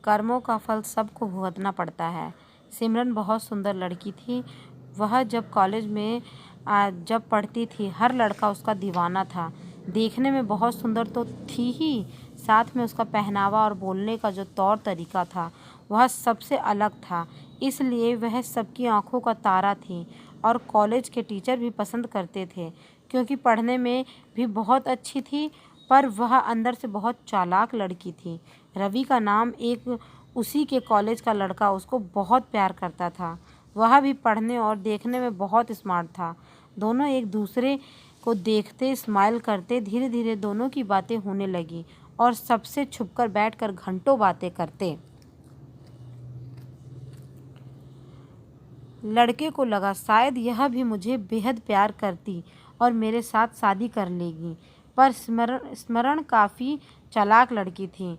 कर्मों का फल सबको भुगतना पड़ता है। सिमरन बहुत सुंदर लड़की थी। वह जब कॉलेज में जब पढ़ती थी, हर लड़का उसका दीवाना था। देखने में बहुत सुंदर तो थी ही, साथ में उसका पहनावा और बोलने का जो तौर तरीका था वह सबसे अलग था। इसलिए वह सबकी आंखों का तारा थी और कॉलेज के टीचर भी पसंद करते थे, क्योंकि पढ़ने में भी बहुत अच्छी थी, पर वह अंदर से बहुत चालाक लड़की थी। रवि का नाम एक उसी के कॉलेज का लड़का उसको बहुत प्यार करता था। वह भी पढ़ने और देखने में बहुत स्मार्ट था। दोनों एक दूसरे को देखते स्माइल करते। धीरे धीरे दोनों की बातें होने लगी और सबसे छुपकर बैठकर घंटों बातें करते। लड़के को लगा शायद यह भी मुझे बेहद प्यार करती और मेरे साथ शादी कर लेगी, पर स्मरण काफ़ी चालाक लड़की थी।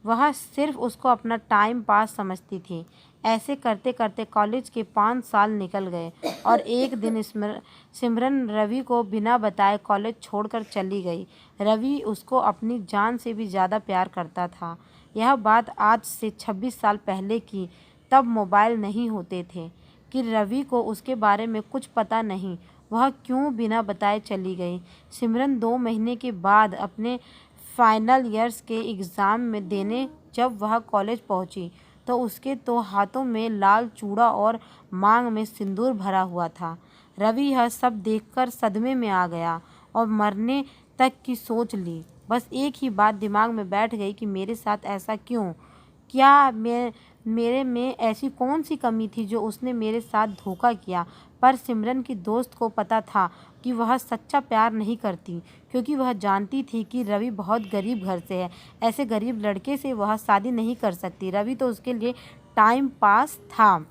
वह सिर्फ उसको अपना टाइम पास समझती थी। ऐसे करते करते कॉलेज के 5 साल निकल गए और एक दिन सिमरन रवि को बिना बताए कॉलेज छोड़कर चली गई। रवि उसको अपनी जान से भी ज़्यादा प्यार करता था। यह बात आज से 26 साल पहले की। तब मोबाइल नहीं होते थे कि रवि को उसके बारे में कुछ पता नहीं, वह क्यों बिना बताए चली गई। सिमरन 2 महीने के बाद अपने फाइनल ईयर्स के एग्ज़ाम में देने जब वह कॉलेज पहुंची तो उसके तो हाथों में लाल चूड़ा और मांग में सिंदूर भरा हुआ था। रवि यह सब देखकर सदमे में आ गया और मरने तक की सोच ली। बस एक ही बात दिमाग में बैठ गई कि मेरे साथ ऐसा क्यों? क्या मेरे में ऐसी कौन सी कमी थी जो उसने मेरे साथ धोखा किया? पर सिमरन की दोस्त को पता था कि वह सच्चा प्यार नहीं करती, क्योंकि वह जानती थी कि रवि बहुत गरीब घर से है। ऐसे गरीब लड़के से वह शादी नहीं कर सकती। रवि तो उसके लिए टाइम पास था।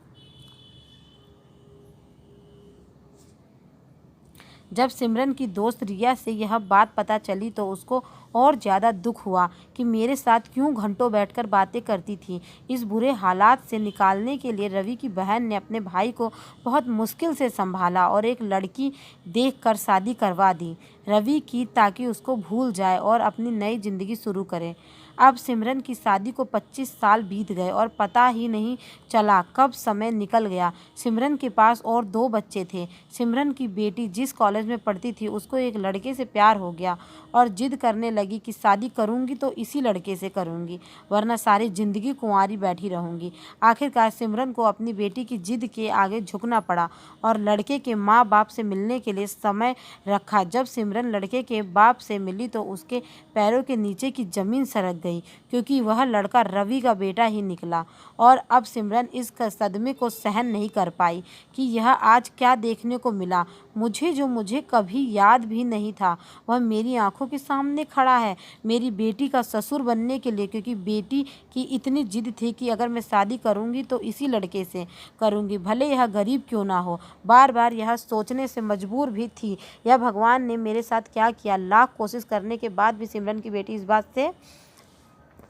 जब सिमरन की दोस्त रिया से यह बात पता चली तो उसको और ज़्यादा दुख हुआ कि मेरे साथ क्यों घंटों बैठकर बातें करती थी। इस बुरे हालात से निकालने के लिए रवि की बहन ने अपने भाई को बहुत मुश्किल से संभाला और एक लड़की देखकर शादी करवा दी रवि की, ताकि उसको भूल जाए और अपनी नई ज़िंदगी शुरू करे। अब सिमरन की शादी को 25 साल बीत गए और पता ही नहीं चला कब समय निकल गया। सिमरन के पास और 2 बच्चे थे। सिमरन की बेटी जिस कॉलेज में पढ़ती थी उसको एक लड़के से प्यार हो गया और जिद करने लगी कि शादी करूंगी तो इसी लड़के से करूंगी, वरना सारी ज़िंदगी कुंवारी बैठी रहूंगी। आखिरकार सिमरन को अपनी बेटी की जिद के आगे झुकना पड़ा और लड़के के माँ बाप से मिलने के लिए समय रखा। जब सिमरन लड़के के बाप से मिली तो उसके पैरों के नीचे की ज़मीन सरक गई, क्योंकि वह लड़का रवि का बेटा ही निकला। और अब सिमरन इस सदमे को सहन नहीं कर पाई कि यह आज क्या देखने को मिला। मुझे कभी याद भी नहीं था, वह मेरी आंखों के सामने खड़ा है मेरी बेटी का ससुर बनने के लिए, क्योंकि बेटी की इतनी जिद थी कि अगर मैं शादी करूंगी तो इसी लड़के से करूंगी, भले यह गरीब क्यों ना हो। बार बार यह सोचने से मजबूर भी थी, यह भगवान ने मेरे साथ क्या किया। लाख कोशिश करने के बाद भी सिमरन की बेटी इस बात से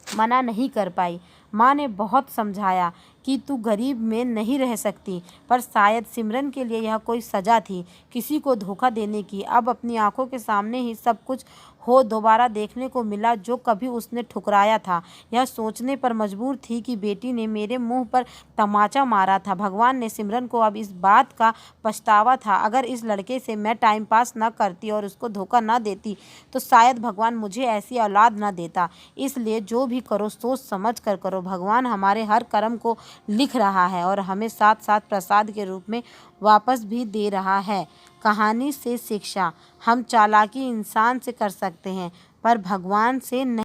मना नहीं कर पाई। माँ ने बहुत समझाया कि तू गरीब में नहीं रह सकती, पर शायद सिमरन के लिए यह कोई सज़ा थी किसी को धोखा देने की। अब अपनी आंखों के सामने ही सब कुछ हो दोबारा देखने को मिला जो कभी उसने ठुकराया था। यह सोचने पर मजबूर थी कि बेटी ने मेरे मुंह पर तमाचा मारा था। भगवान ने सिमरन को अब इस बात का पछतावा था। अगर इस लड़के से मैं टाइम पास न करती और उसको धोखा न देती तो शायद भगवान मुझे ऐसी औलाद न देता। इसलिए जो भी करो सोच समझ कर करो। भगवान हमारे हर कर्म को लिख रहा है और हमें साथ साथ प्रसाद के रूप में वापस भी दे रहा है। कहानी से शिक्षा, हम चालाकी इंसान से कर सकते हैं पर भगवान से नहीं।